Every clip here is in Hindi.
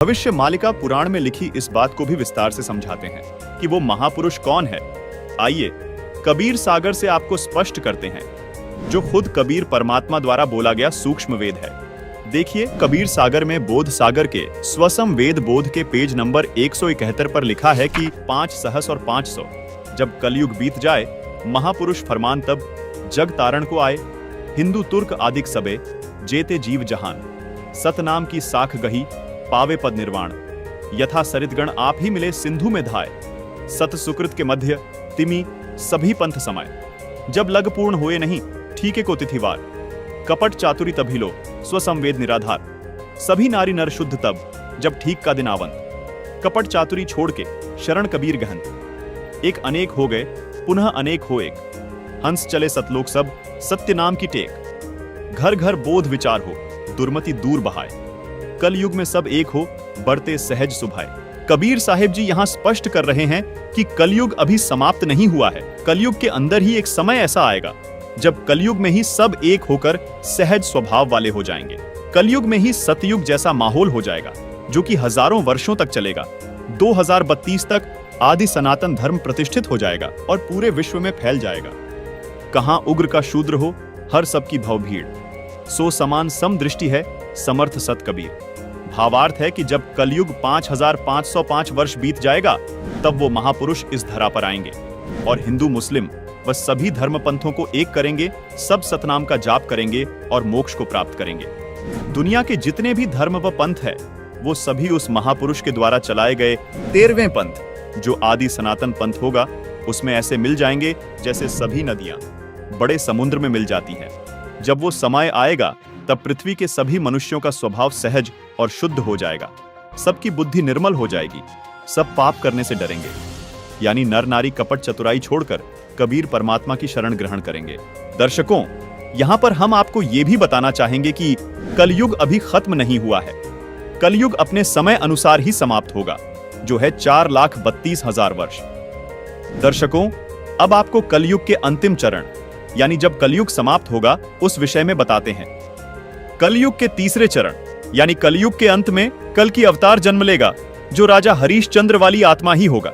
भविष्य मालिका पुराण में लिखी इस बात को भी विस्तार से समझाते हैं कि वो महापुरुष कौन है। आइए कबीर सागर से आपको स्पष्ट करते हैं, जो खुद कबीर परमात्मा द्वारा बोला गया सूक्ष्म वेद है। देखिए, कबीर सागर में बोध सागर के स्वसम वेद बोध के पेज नंबर 171 पर लिखा है कि 5 सहस और 500 जब कलयुग बीत जाए, महापुरुष फरमान तब जग तारण को आए। हिंदू तुर्क आदिक सबे जेते जीव जहान, सतनाम की साख गही पावे पद निर्वाण। यथा सरितगण आप ही मिले सिंधु में धाय, सत सुकृत के मध्य तिमि सभी पंथ समय। जब लग पूर्ण हुए नहीं ठीके को तिथिवार, कपट चातुरी तभी लो स्वसंवेद निराधार। सभी नारी नर शुद्ध तब जब ठीक का दिन आवंत, कपट चातुरी छोड़ के शरण कबीर गहंत। एक अनेक हो गए पुनः अनेक हो एक, हंस चले सतलोक सब सत्य नाम की टेक। घर घर बोध विचार हो दुर्मति दूर बहाए, कल युग में सब एक हो बढ़ते सहज सुभाए। कबीर साहिब जी यहाँ स्पष्ट कर रहे हैं कि कलयुग अभी समाप्त नहीं हुआ है। कलयुग के अंदर ही एक समय ऐसा आएगा जब कलयुग में ही सब एक होकर सहज स्वभाव वाले हो जाएंगे। कलयुग में ही सतयुग जैसा माहौल हो जाएगा जो कि हजारों वर्षों तक चलेगा। 2032 तक आदि सनातन धर्म प्रतिष्ठित हो जाएगा और पूरे विश्व में फैल जाएगा। कहां उग्र का शूद्र हो हर सबकी भव भीड़, सो समान सम दृष्टि है समर्थ सत कबीर। भावार्थ है कि जब कलयुग 5505 वर्ष बीत जाएगा, तब वो महापुरुष इस धरा पर आएंगे और हिंदू मुस्लिम व सभी धर्म पंथों को एक करेंगे, सब सतनाम का जाप करेंगे और मोक्ष को प्राप्त करेंगे। दुनिया के जितने भी धर्म व पंथ है, वो सभी उस महापुरुष के द्वारा चलाए गए 13वें पंथ जो आदि सनातन पंथ होगा, उसमें ऐसे मिल जाएंगे जैसे सभी नदियां बड़े समुद्र में मिल जाती हैं। जब वो समय आएगा, तब पृथ्वी के सभी मनुष्यों का स्वभाव सहज और शुद्ध हो जाएगा। सबकी बुद्धि निर्मल हो जाएगी, सब पाप करने से डरेंगे, यानी नर नारी कपट चतुराई छोड़कर कबीर परमात्मा की शरण ग्रहण करेंगे। दर्शकों, यहाँ पर हम आपको ये भी बताना चाहेंगे कि कलयुग अभी खत्म नहीं हुआ है। कलयुग अपने समय अनुसार ही समाप्त होगा, जो है 4,32,000 वर्ष। दर्शकों, अब आपको कलयुग के अंतिम चरण यानी जब कलयुग समाप्त होगा उस विषय में बताते हैं। कलयुग के तीसरे चरण यानी कलयुग के अंत में कल की अवतार जन्म लेगा, जो राजा हरीशचंद्र वाली आत्मा ही होगा।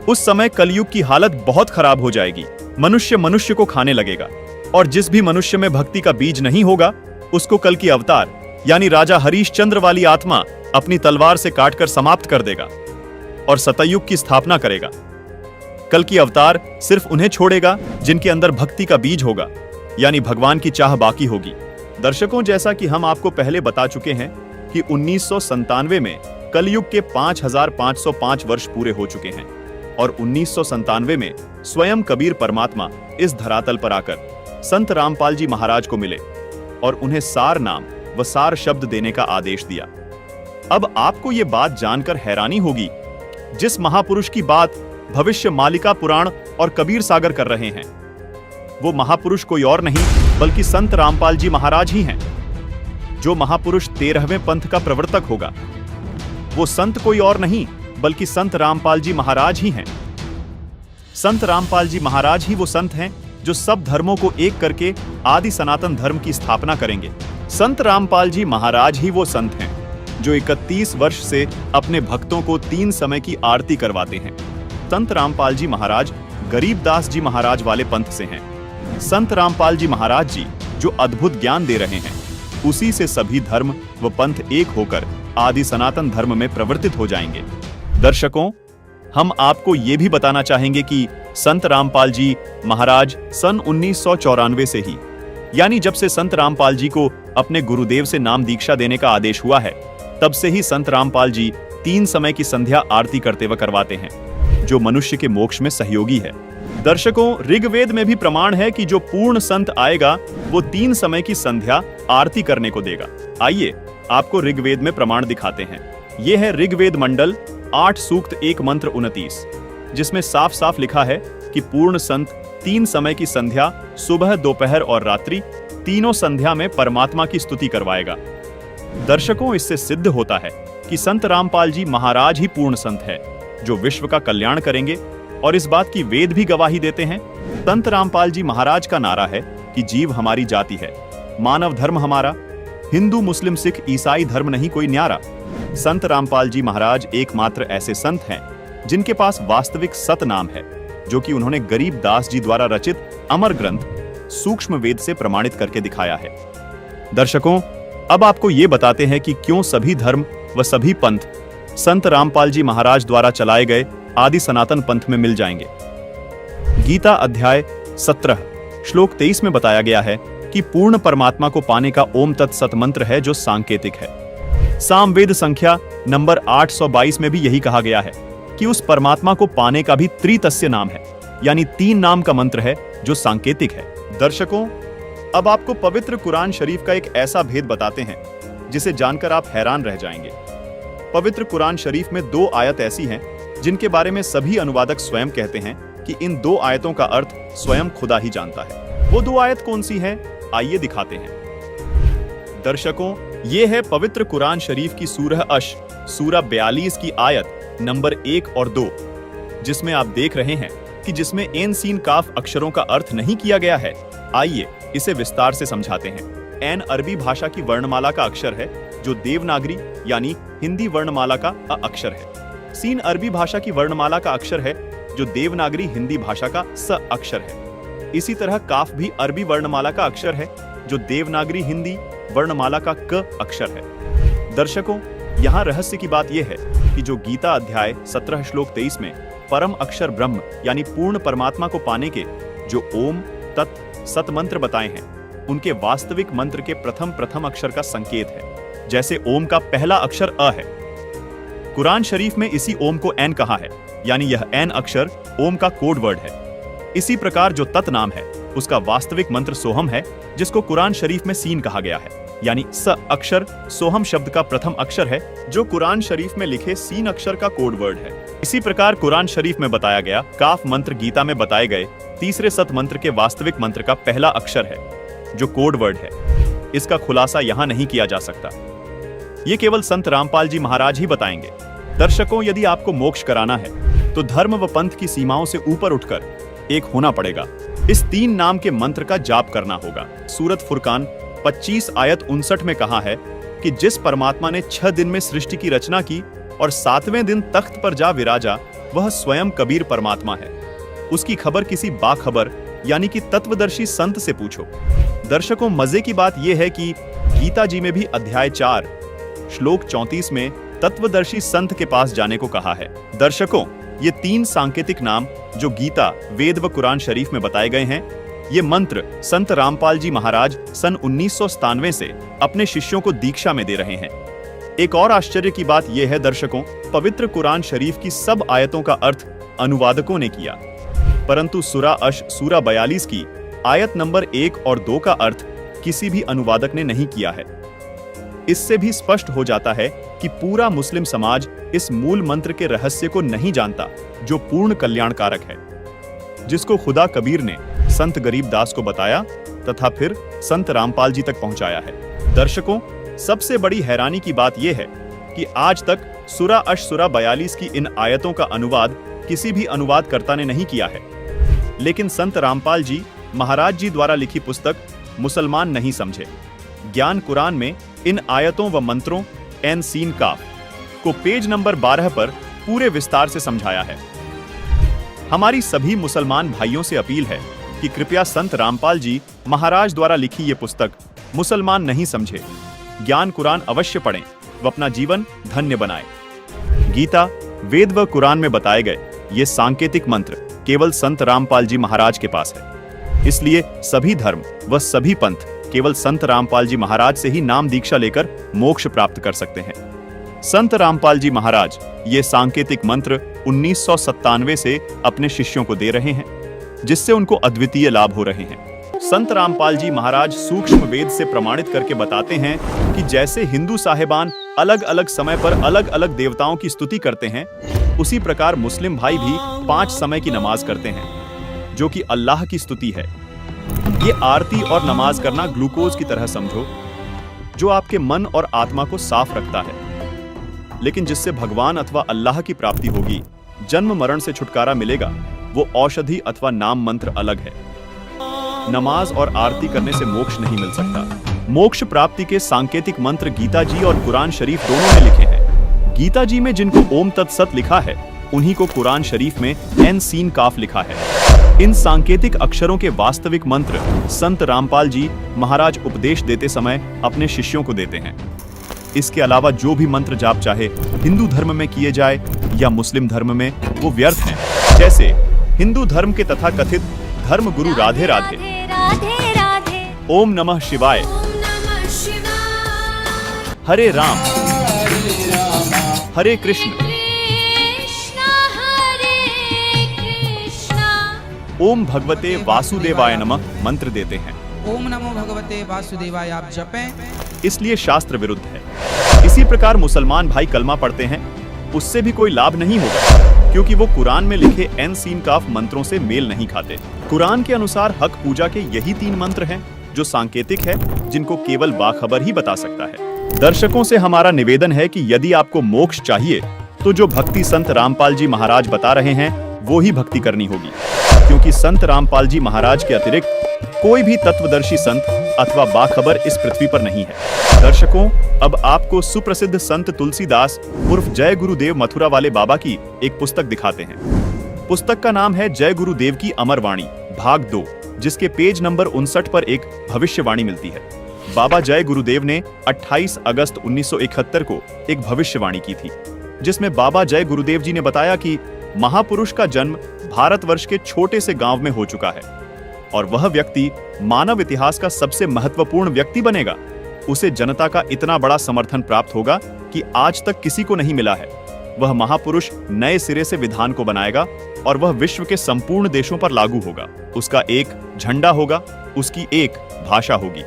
उस समय कलयुग की हालत बहुत खराब हो जाएगी। मनुष्य मनुष्य को खाने लगेगा और जिस भी मनुष्य में भक्ति का बीज नहीं होगा, उसको कल की अवतार यानी राजा हरीशचंद्र वाली आत्मा अपनी तलवार से काटकर समाप्त कर देगा और सतयुग की स्थापना करेगा। कल की अवतार सिर्फ उन्हें छोड़ेगा जिनके अंदर भक्ति का बीज होगा, यानी भगवान की चाह बाकी होगी। दर्शकों, जैसा कि हम आपको पहले बता चुके हैं कि 1997 में कलयुग के 5505 वर्ष पूरे हो चुके हैं और 1997 में स्वयं कबीर परमात्मा इस धरातल पर आकर संत रामपाल जी महाराज को मिले और उन्हें सार नाम व सार शब्द देने का आदेश दिया। अब आपको ये बात जानकर हैरानी होगी, जिस महापुरुष की बात भविष्य मालिका पुराण और कबीर सागर कर रहे हैं, वो महापुरुष कोई और नहीं बल्कि संत रामपाल जी महाराज ही हैं। जो महापुरुष 13वें पंथ का प्रवर्तक होगा, वो संत कोई और नहीं बल्कि संत रामपाल जी महाराज ही हैं। संत रामपाल जी महाराज ही वो संत हैं जो सब धर्मों को एक करके आदि सनातन धर्म की स्थापना करेंगे। संत रामपाल जी महाराज ही वो संत हैं जो 31 वर्ष से अपने भक्तों को 3 समय की आरती करवाते हैं। संत रामपाल जी महाराज गरीबदास जी महाराज वाले पंथ से हैं। संत रामपाल जी महाराज जी जो अद्भुत ज्ञान दे रहे हैं, उसी से सभी धर्म व पंथ एक होकर आदि सनातन धर्म में प्रवर्तित हो जाएंगे। दर्शकों, हम आपको ये भी बताना चाहेंगे कि संत रामपाल जी महाराज सन 1994 से ही, यानी जब से संत रामपाल जी को अपने गुरुदेव से नाम दीक्षा देने का आदेश हुआ है, तब से ही संत रामपाल जी 3 समय की संध्या आरती करते व करवाते हैं, जो मनुष्य के मोक्ष में सहयोगी है। दर्शकों, ऋग्वेद में भी प्रमाण है कि जो पूर्ण संत आएगा वो 3 समय की संध्या आरती करने को देगा। आइए आपको ऋग्वेद में प्रमाण दिखाते हैं। ये है ऋग्वेद मंडल 8 सूक्त 1 मंत्र 29, जिसमें साफ साफ लिखा है कि पूर्ण संत 3 समय की संध्या सुबह, दोपहर और रात्रि तीनों संध्या में परमात्मा की स्तुति करवाएगा। दर्शकों, इससे सिद्ध होता है कि संत रामपाल जी महाराज ही पूर्ण संत है जो विश्व का कल्याण करेंगे, और इस बात की वेद भी गवाही देते हैं। संत रामपाल जी महाराज का नारा है कि जीव हमारी जाति है, मानव धर्म हमारा, हिंदू, मुस्लिम, सिख, ईसाई धर्म नहीं कोई न्यारा। संत रामपाल जी महाराज एकमात्र ऐसे संत हैं जिनके पास वास्तविक सत नाम है, जो कि उन्होंने गरीब दास जी द्वारा रचित अमर ग्रंथ सूक्ष्म वेद से प्रमाणित करके दिखाया है। दर्शकों, अब आपको ये बताते हैं कि क्यों सभी धर्म व सभी पंथ संत रामपाल जी महाराज द्वारा चलाए गए आदि सनातन पंथ में मिल जाएंगे। गीता अध्याय 17 श्लोक 23 में बताया गया है कि पूर्ण परमात्मा को पाने का ओम तत्सत मंत्र है, जो सांकेतिक है। सामवेद संख्या नंबर 822 में भी यही कहा गया है कि उस परमात्मा को पाने का भी त्रितस्य नाम है, यानी 3 नाम का मंत्र है जो सांकेतिक है। दर्शकों, अब आपको पवित्र कुरान शरीफ का एक ऐसा भेद बताते हैं जिसे जानकर आप हैरान रह जाएंगे। पवित्र कुरान शरीफ में 2 आयत ऐसी हैं जिनके बारे में सभी अनुवादक स्वयं कहते हैं कि इन 2 आयतों का अर्थ स्वयं खुदा ही जानता है। वो 2 आयत कौन सी हैं? आइए दिखाते हैं। दर्शकों, ये है पवित्र कुरान शरीफ की सूरह अश सूरा 42 की आयत नंबर 1 और 2, जिसमें आप देख रहे हैं कि जिसमें एन सीन काफ अक्षरों का अर्थ नहीं किया गया है। आइए इसे विस्तार से समझाते हैं। एन अरबी भाषा की वर्णमाला का अक्षर है, जो देवनागरी यानी हिंदी वर्णमाला का अ अक्षर है। सीन अरबी भाषा की वर्णमाला का अक्षर है, जो देवनागरी हिंदी भाषा का स अक्षर है। इसी तरह काफ भी अरबी वर्णमाला का अक्षर है, जो देवनागरी हिंदी वर्णमाला का क अक्षर है। दर्शकों, यहाँ रहस्य की बात यह है कि जो गीता अध्याय 17 श्लोक 23 में परम अक्षर ब्रह्म यानी पूर्ण परमात्मा को पाने के जो ओम तत् सत मंत्र बताए हैं, उनके वास्तविक मंत्र के प्रथम अक्षर का संकेत है। जैसे ओम का पहला अक्षर अ है, कुरान शरीफ में इसी ओम को एन कहा है, यानी यह एन अक्षर ओम का कोड वर्ड है। इसी प्रकार जो तत् नाम है, उसका वास्तविक मंत्र सोहम है, जिसको कुरान शरीफ में सीन कहा गया है, यानी स अक्षर सोहम शब्द का प्रथम अक्षर है, जो कुरान शरीफ में लिखे सीन अक्षर का कोड वर्ड है। इसी प्रकार कुरान शरीफ में बताया गया काफ मंत्र गीता में बताए गए तीसरे सत मंत्र के वास्तविक मंत्र का पहला अक्षर है, जो कोड वर्ड है। इसका खुलासा यहाँ नहीं किया जा सकता, ये केवल संत रामपाल जी महाराज ही बताएंगे। दर्शकों, यदि आपको मोक्ष कराना है तो धर्म व पंथ की सीमाओं से ऊपर उठकर एक होना पड़ेगा। इस 3 नाम के मंत्र का जाप करना होगा। सूरत फुरकान 25 आयत 59 में कहा है कि जिस परमात्मा ने 6 दिन में सृष्टि की रचना की और 7वें दिन तख्त पर जा विराजा, वह स्वयं कबीर परमात्मा है। उसकी खबर किसी बाखबर यानी कि तत्वदर्शी संत से पूछो। दर्शकों, मजे की बात यह है कि गीता जी में भी अध्याय 4 श्लोक 34 में तत्वदर्शी संत के पास जाने को कहा है। दर्शकों, ये 3 सांकेतिक नाम जो गीता, वेद व कुरान शरीफ में बताए गए हैं, ये मंत्र संत रामपाल जी महाराज सन 1997 से अपने शिष्यों को दीक्षा में दे रहे हैं। एक और आश्चर्य की बात यह है दर्शकों, पवित्र कुरान शरीफ की सब आयतों का अर्थ अनुवादकों ने किया, परंतु सूरा अश सूरा 42 की आयत नंबर 1 और 2 का अर्थ किसी भी अनुवादक ने नहीं किया है। इससे भी स्पष्ट हो जाता है कि पूरा मुस्लिम समाज इस मूल मंत्र के रहस्य को नहीं जानता, जो पूर्ण कल्याणकारक है, जिसको खुदा कबीर ने संत गरीब दास को बताया तथा फिर संत रामपाल जी तक पहुंचाया है। दर्शकों, सबसे बड़ी हैरानी की बात यह है कि आज तक सूरा अश सूरा 42 की इन आयतों का अनुवाद किसी भी अनुवादकर्ता ने नहीं किया है। लेकिन संत रामपाल जी महाराज जी द्वारा लिखी पुस्तक मुसलमान नहीं समझे ज्ञान कुरान में इन आयतों व मंत्रों एन सीन काफ को पेज नंबर 12 पर पूरे विस्तार से समझाया है। हमारी सभी मुसलमान भाइयों से अपील है कि कृपया संत रामपाल जी महाराज द्वारा लिखी ये पुस्तक मुसलमान नहीं समझे ज्ञान कुरान अवश्य पढ़ें व अपना जीवन धन्य बनाएं। गीता, वेद व कुरान में बताए गए ये सांकेतिक मंत्र केवल संत रामपाल जी महाराज के पास है। इसलिए सभी धर्म व सभी पंथ केवल संत रामपाल जी महाराज से ही नाम दीक्षा लेकर मोक्ष प्राप्त कर सकते हैं। संत रामपाल जी महाराज ये सांकेतिक मंत्र 1997 से अपने शिष्यों को दे रहे हैं, जिससे उनको अद्वितीय लाभ हो रहे हैं। संत रामपाल जी महाराज सूक्ष्म वेद से प्रमाणित करके बताते हैं कि जैसे हिंदू साहिबान अलग अलग समय पर अलग अलग देवताओं की स्तुति करते हैं, उसी प्रकार मुस्लिम भाई भी 5 समय की नमाज करते हैं, जो कि अल्लाह की स्तुति है। ये आरती और नमाज करना ग्लूकोज की तरह समझो, जो आपके मन और आत्मा को साफ रखता है, लेकिन जिससे भगवान अथवा अल्लाह की प्राप्ति होगी, जन्म मरण से छुटकारा मिलेगा, वो औषधि अथवा नाम मंत्र अलग है। नमाज और आरती करने से मोक्ष नहीं मिल सकता। मोक्ष प्राप्ति के सांकेतिक मंत्र गीता जी और कुरान शरीफ दोनों में लिखे हैं। गीता जी में जिनको ओम तत्सत लिखा है, उन्हीं को कुरान शरीफ में एन सीन काफ लिखा है। इन सांकेतिक अक्षरों के वास्तविक मंत्र संत रामपाल जी महाराज उपदेश देते समय अपने शिष्यों को देते हैं। इसके अलावा जो भी मंत्र जाप चाहे हिंदू धर्म में किए जाए या मुस्लिम धर्म में, वो व्यर्थ हैं। जैसे हिंदू धर्म के तथाकथित धर्म गुरु राधे राधे, ओम नमः शिवाय, हरे राम हरे कृष्ण, ओम भगवते वासुदेवाय नमः मंत्र देते हैं। ओम नमो भगवते वासुदेवाय आप जपें। इसलिए शास्त्र विरुद्ध है। इसी प्रकार मुसलमान भाई कलमा पढ़ते हैं, उससे भी कोई लाभ नहीं होगा, क्योंकि वो कुरान में लिखे एन सीन काफ मंत्रों से मेल नहीं खाते। कुरान के अनुसार हक पूजा के यही 3 मंत्र हैं जो सांकेतिक है, जिनको केवल बाखबर ही बता सकता है। दर्शकों से हमारा निवेदन है कि यदि आपको मोक्ष चाहिए तो जो भक्ति संत रामपाल जी महाराज बता रहे हैं वो ही भक्ति करनी होगी, क्योंकि संत रामपाल जी महाराज के अतिरिक्त कोई भी तत्वदर्शी संत अथवा बाखबर इस पृथ्वी पर नहीं है। दर्शकों, अब आपको सुप्रसिद्ध संत तुलसीदास उर्फ जय गुरुदेव मथुरा वाले बाबा की एक पुस्तक दिखाते हैं। पुस्तक का नाम है जय गुरुदेव की अमर वाणी भाग 2, जिसके पेज नंबर 59 पर एक भविष्यवाणी मिलती है। बाबा जय गुरुदेव ने 28 अगस्त 1971 को एक भविष्यवाणी की थी, जिसमें बाबा जय गुरुदेव जी ने बताया कि महापुरुष का जन्म भारतवर्ष के छोटे से गांव में हो चुका है और वह व्यक्ति मानव इतिहास का सबसे महत्वपूर्ण व्यक्ति बनेगा। उसे जनता का इतना बड़ा समर्थन प्राप्त होगा कि आज तक किसी को नहीं मिला है। वह महापुरुष नए सिरे से विधान को बनाएगा और वह विश्व के संपूर्ण देशों पर लागू होगा। उसका एक झंडा होगा, उसकी एक भाषा होगी।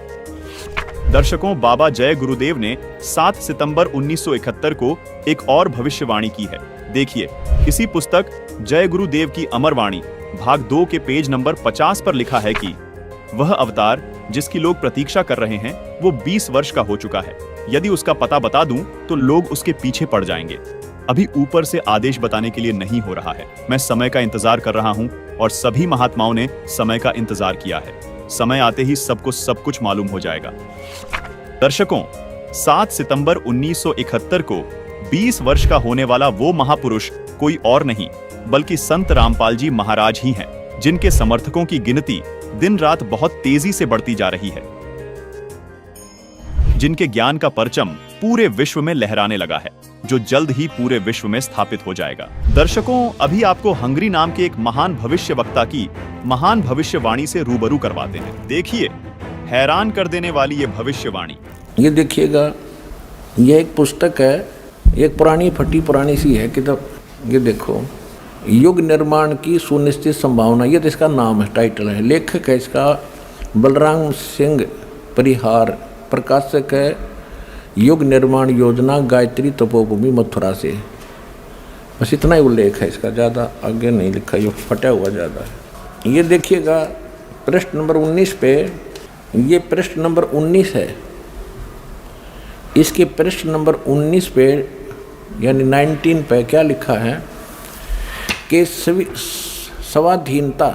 दर्शकों, बाबा जय गुरुदेव ने 7 सितंबर 1971 को एक और भविष्यवाणी की है। देखिए, इसी पुस्तक जय गुरुदेव की अमर वाणी भाग 2 के पेज नंबर 50 पर लिखा है कि वह अवतार जिसकी लोग प्रतीक्षा कर रहे हैं वो 20 वर्ष का हो चुका है। यदि उसका पता बता दूं तो लोग उसके पीछे पड़ जाएंगे। अभी ऊपर से आदेश बताने के लिए नहीं हो रहा है। मैं समय का इंतजार कर रहा हूं और सभी महात्माओं ने समय का इंतजार किया है। समय आते ही सबको सब कुछ मालूम हो जाएगा। दर्शकों, 7 सितंबर 1971 को 20 वर्ष का होने वाला वो महापुरुष कोई और नहीं बल्कि संत रामपाल जी महाराज ही हैं, जिनके समर्थकों की गिनती दिन रात बहुत तेजी से बढ़ती जा रही है, जिनके ज्ञान का परचम पूरे विश्व में लहराने लगा है, जो जल्द ही पूरे विश्व में स्थापित हो जाएगा। दर्शकों, अभी आपको हंगरी नाम के एक महान भविष्यवक्ता की महान भविष्यवाणी से रूबरू करवाते हैं। देखिए, हैरान कर देने वाली ये भविष्यवाणी। ये देखिएगा, ये एक पुस्तक है, एक पुरानी फटी पुरानी सी है किताब। ये देखो, युग निर्माण की सुनिश्चित संभावना, ये तो इसका नाम है, टाइटल है। लेखक है इसका बलराम सिंह परिहार, प्रकाशक है युग निर्माण योजना, गायत्री तपोभूमि मथुरा से। बस इतना ही उल्लेख है इसका, ज़्यादा आगे नहीं लिखा, ये फटा हुआ ज़्यादा है। ये देखिएगा पृष्ठ नंबर 19 पे, ये पृष्ठ नंबर 19 है। इसके पृष्ठ नंबर 19 पे यानी 19 पे क्या लिखा है कि स्वाधीनता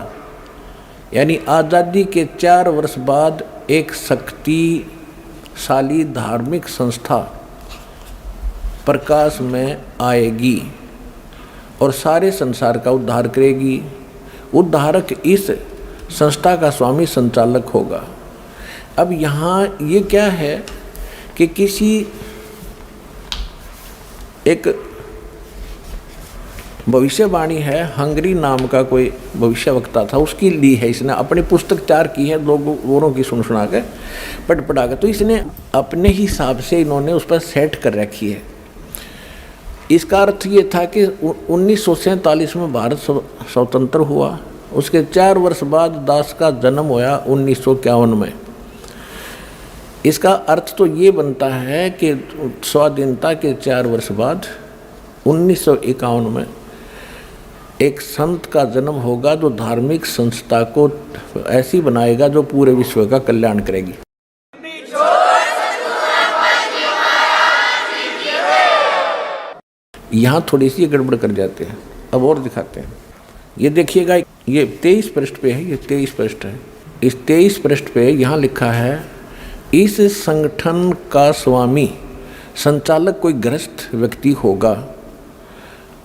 यानी आज़ादी के 4 वर्ष बाद एक शक्तिशाली धार्मिक संस्था प्रकाश में आएगी और सारे संसार का उद्धार करेगी। उद्धारक इस संस्था का स्वामी संचालक होगा। अब यहाँ ये क्या है कि किसी एक भविष्यवाणी है, हंगरी नाम का कोई भविष्यवक्ता था, उसकी ली है इसने, अपनी पुस्तक तैयार की है, लोगों की सुना के पढ़ा के, तो इसने अपने हिसाब से इन्होंने उस पर सेट कर रखी है। इसका अर्थ ये था कि 1947 में भारत स्वतंत्र हुआ, उसके 4 वर्ष बाद दास का जन्म होया 1951 में। इसका अर्थ तो ये बनता है कि स्वाधीनता के 4 वर्ष बाद 1951 में एक संत का जन्म होगा जो धार्मिक संस्था को ऐसी बनाएगा जो पूरे विश्व का कल्याण करेगी। यहाँ थोड़ी सी गड़बड़ कर जाते हैं, अब और दिखाते हैं। ये देखिएगा, ये 23 पृष्ठ पे है, ये 23 पृष्ठ है। इस 23 पृष्ठ पे यहाँ लिखा है इस संगठन का स्वामी संचालक कोई गृहस्थ व्यक्ति होगा।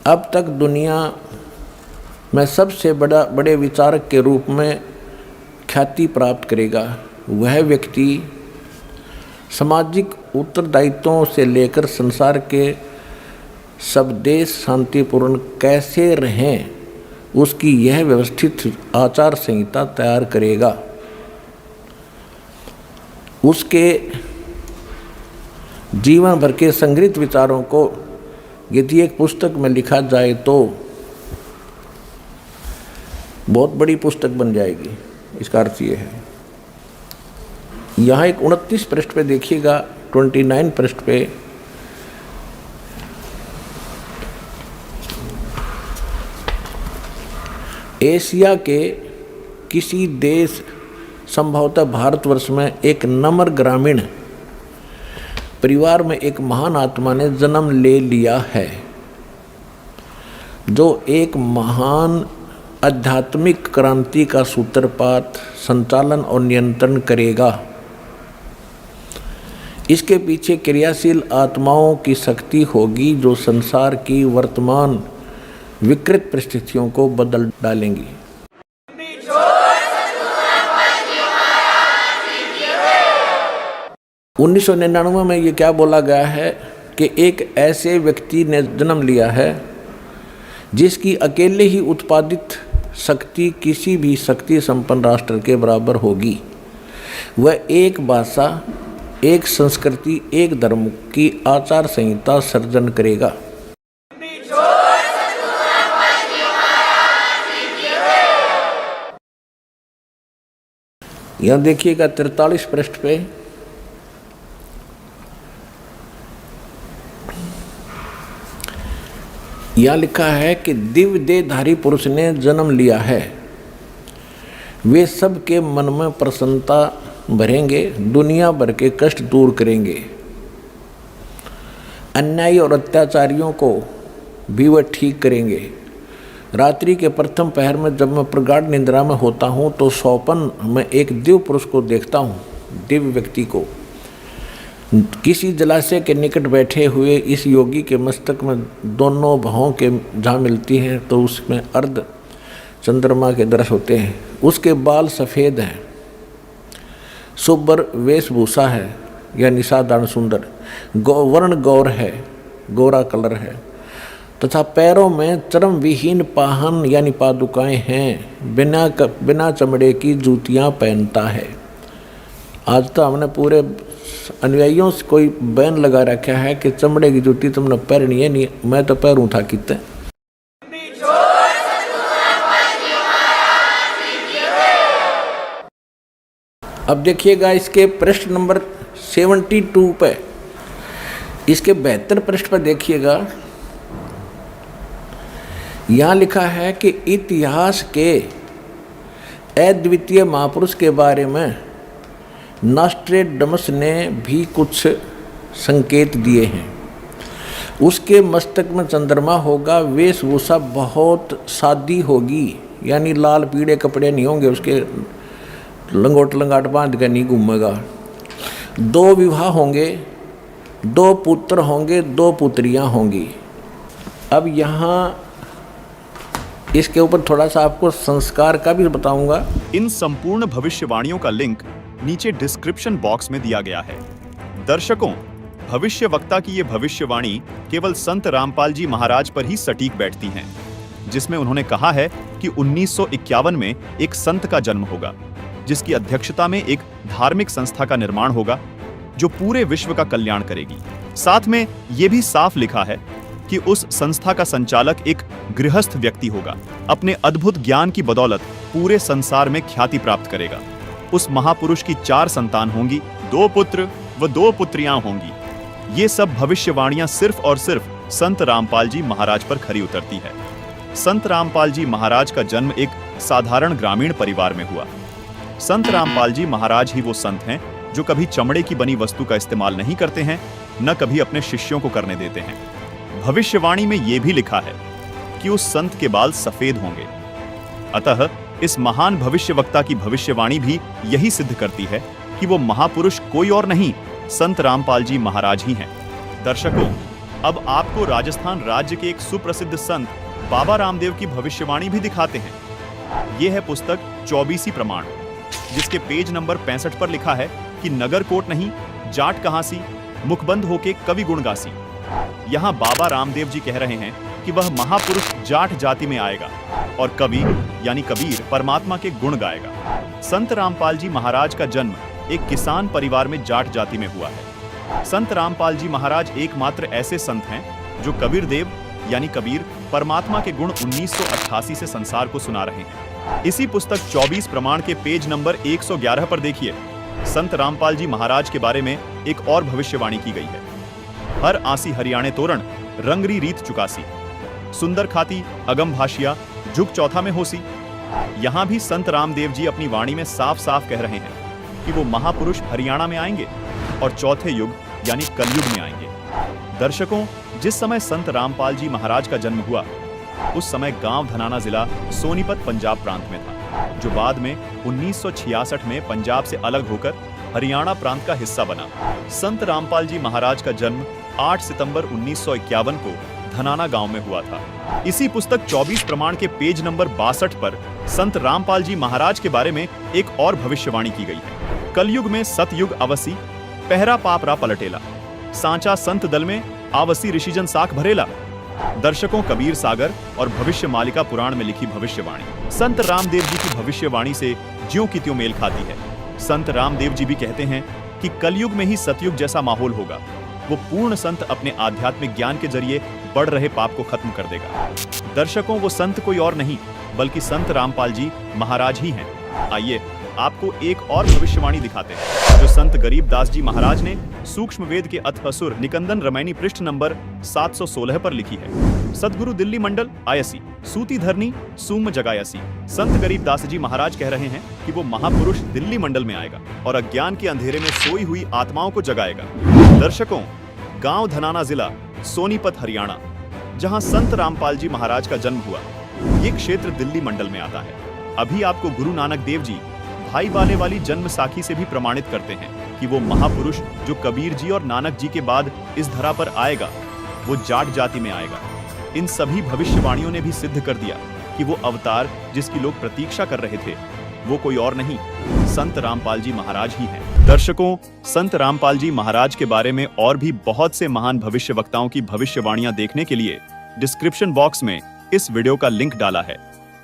अब तक दुनिया में सबसे बड़े विचारक के रूप में ख्याति प्राप्त करेगा। वह व्यक्ति सामाजिक उत्तरदायित्वों से लेकर संसार के सब देश शांतिपूर्ण कैसे रहें उसकी यह व्यवस्थित आचार संहिता तैयार करेगा। उसके जीवन भर के संग्रहित विचारों को यदि एक पुस्तक में लिखा जाए तो बहुत बड़ी पुस्तक बन जाएगी। इसका अर्थ ये है, यहाँ एक 29 पृष्ठ पे देखिएगा, 29 पृष्ठ पे एशिया के किसी देश, संभवतः भारतवर्ष में, एक नम्र ग्रामीण परिवार में एक महान आत्मा ने जन्म ले लिया है, जो एक महान आध्यात्मिक क्रांति का सूत्रपात, संचालन और नियंत्रण करेगा। इसके पीछे क्रियाशील आत्माओं की शक्ति होगी जो संसार की वर्तमान विकृत परिस्थितियों को बदल डालेंगी। 1999 में ये क्या बोला गया है कि एक ऐसे व्यक्ति ने जन्म लिया है जिसकी अकेले ही उत्पादित शक्ति किसी भी शक्ति संपन्न राष्ट्र के बराबर होगी। वह एक भाषा, एक संस्कृति, एक धर्म की आचार संहिता सर्जन करेगा। यहाँ देखिएगा 43 पृष्ठ पे यहाँ लिखा है कि दिव्य देहधारी पुरुष ने जन्म लिया है। वे सबके मन में प्रसन्नता भरेंगे, दुनिया भर के कष्ट दूर करेंगे। अन्यायी और अत्याचारियों को भी वह ठीक करेंगे। रात्रि के प्रथम पहर में जब मैं प्रगाढ़ निद्रा में होता हूँ तो स्वप्न में एक दिव्य पुरुष को देखता हूँ, दिव्य व्यक्ति को। किसी जलाशय के निकट बैठे हुए इस योगी के मस्तक में दोनों भौं के जहाँ मिलती हैं तो उसमें अर्ध चंद्रमा के दृश्य होते हैं। उसके बाल सफ़ेद हैं, सुब्बर वेशभूषा है, यानी साधारण सुंदर, वर्ण गौर है, गोरा कलर है, तथा पैरों में चर्म विहीन पाहन यानी पादुकाएं हैं। बिना चमड़े की जूतियां पहनता है। आज तो हमने पूरे अनुयायियों से कोई बैन लगा रखा है कि चमड़े की जूती तुमने पहननी है, नहीं मैं तो पैरूं था कितने। अब देखिएगा इसके पृष्ठ नंबर 72 पे, इसके 72 पृष्ठ पर देखिएगा, यहाँ लिखा है कि इतिहास के अद्वितीय महापुरुष के बारे में नॉस्ट्रेडमस ने भी कुछ संकेत दिए हैं। उसके मस्तक में चंद्रमा होगा, वेशभूषा बहुत सादी होगी, यानी लाल पीले कपड़े नहीं होंगे, उसके लंगोट लंगाट बांध कर नहीं घूमेगा। 2 विवाह होंगे, 2 पुत्र होंगे, 2 पुत्रियां होंगी। अब यहाँ इसके ऊपर थोड़ा सा आपको संस्कार का भी बताऊंगा। इन संपूर्ण भविष्यवाणियों का लिंक नीचे डिस्क्रिप्शन बॉक्स में दिया गया है। दर्शकों, भविष्यवक्ता की ये भविष्यवाणी केवल संत रामपाल जी महाराज पर ही सटीक बैठती हैं, जिसमें उन्होंने कहा है कि 1951 में एक संत का जन्म होगा, जिसकी अध्यक्षता में एक धार्मिक संस्था का निर्माण होगा जो पूरे विश्व का कल्याण करेगी। साथ में ये भी साफ लिखा है कि उस संस्था का संचालक एक गृहस्थ व्यक्ति होगा, अपने अद्भुत ज्ञान की बदौलत पूरे संसार में ख्याति प्राप्त करेगा। उस महापुरुष की 4 संतान होंगी, 2 पुत्र व 2 पुत्रियां होंगी। ये सब भविष्यवाणियां सिर्फ और सिर्फ संत रामपाल जी महाराज पर खरी उतरती है। संत रामपाल जी महाराज का जन्म एक साधारण ग्रामीण परिवार में हुआ। संत रामपाल जी महाराज ही वो संत हैं जो कभी चमड़े की बनी वस्तु का इस्तेमाल नहीं करते हैं, न कभी अपने शिष्यों को करने देते हैं। भविष्यवाणी में यह भी लिखा है कि उस संत के बाल सफेद होंगे। अतः इस महान भविष्यवक्ता की भविष्यवाणी भी यही सिद्ध करती है कि वो महापुरुष कोई और नहीं, संत रामपाल जी महाराज ही हैं। दर्शकों, अब आपको राजस्थान राज्य के एक सुप्रसिद्ध संत बाबा रामदेव की भविष्यवाणी भी दिखाते हैं। ये है पुस्तक 24 प्रमाण, जिसके पेज नंबर 65 पर लिखा है कि नगर कोट नहीं, जाट कहां सी, मुखबंद होके कवि गुण गासी। यहाँ बाबा रामदेव जी कह रहे हैं कि वह महापुरुष जाट जाति में आएगा और कवि यानी कबीर परमात्मा के गुण गाएगा। संत रामपाल जी महाराज का जन्म एक किसान परिवार में जाट जाति में हुआ है। संत रामपाल जी महाराज एकमात्र ऐसे संत हैं जो कबीर देव यानी कबीर परमात्मा के गुण 1988 से संसार को सुना रहे हैं। इसी पुस्तक 24 प्रमाण के पेज नंबर 111 पर देखिए, संत रामपाल जी महाराज के बारे में एक और भविष्यवाणी की गई है। हर आसी हरियाणे तोरण, रंगरी रीत चुकासी, सुंदर खाती अगम भाषिया, झुक चौथा में होसी। यहां भी संत रामदेव जी अपनी वाणी में साफ साफ कह रहे हैं कि वो महापुरुष हरियाणा में आएंगे और चौथे युग यानी कलयुग में आएंगे। दर्शकों, जिस समय संत रामपाल जी महाराज का जन्म हुआ उस समय गांव धनाना जिला सोनीपत पंजाब प्रांत में था, जो बाद में 1966 में पंजाब से अलग होकर हरियाणा प्रांत का हिस्सा बना। संत रामपाल जी महाराज का जन्म 8 सितंबर 1951 को धनाना गांव में हुआ था। इसी पुस्तक 24 प्रमाण के पेज नंबर 62 पर संत रामपाल जी महाराज के बारे में एक और भविष्यवाणी की गई है। कलयुग में सतयुग अवसी, पहरा पाप रा पलटेला, सांचा संत दल में आवसी ऋषिजन साख भरेला। दर्शकों, कबीर सागर और भविष्य मालिका पुराण में लिखी भविष्यवाणी संत रामदेव जी की भविष्यवाणी से ज्यों की त्यों मेल खाती है। संत रामदेव जी भी कहते हैं कि कलयुग में ही सतयुग जैसा माहौल होगा। वो पूर्ण संत अपने आध्यात्मिक ज्ञान के जरिए बढ़ रहे पाप को खत्म कर देगा। दर्शकों, वो संत कोई और नहीं बल्कि संत रामपाल जी महाराज ही हैं। आइए आपको एक और भविष्यवाणी दिखाते हैं जो संत गरीबदास जी महाराज ने सूक्ष्म वेद के अथअसुर निकंदन रामायणी पृष्ठ नंबर 716 पर लिखी है। सदगुरु दिल्ली मंडल आयसी, सूती धरनी सूम जगायसी। संत गरीबदास जी महाराज कह रहे हैं कि वो महापुरुष दिल्ली मंडल में आएगा और अज्ञान के अंधेरे में सोई हुई आत्माओं को जगाएगा। दर्शकों, गांव धनाना जिला सोनीपत हरियाणा, जहां संत रामपाल जी महाराज का जन्म हुआ, ये क्षेत्र दिल्ली मंडल में आता है। अभी आपको गुरु नानक देव जी भाई बाले वाली जन्म साखी से भी प्रमाणित करते हैं कि वो महापुरुष जो कबीर जी और नानक जी के बाद इस धरा पर आएगा वो जाट जाति में आएगा। इन सभी भविष्यवाणियों ने भी सिद्ध कर दिया कि वो अवतार जिसकी लोग प्रतीक्षा कर रहे थे वो कोई और नहीं, संत रामपाल जी महाराज ही हैं। दर्शकों, संत रामपाल जी महाराज के बारे में और भी बहुत से महान भविष्यवक्ताओं की भविष्यवाणियां देखने के लिए डिस्क्रिप्शन बॉक्स में इस वीडियो का लिंक डाला है।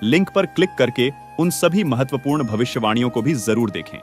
लिंक पर क्लिक करके उन सभी महत्वपूर्ण भविष्यवाणियों को भी जरूर देखें।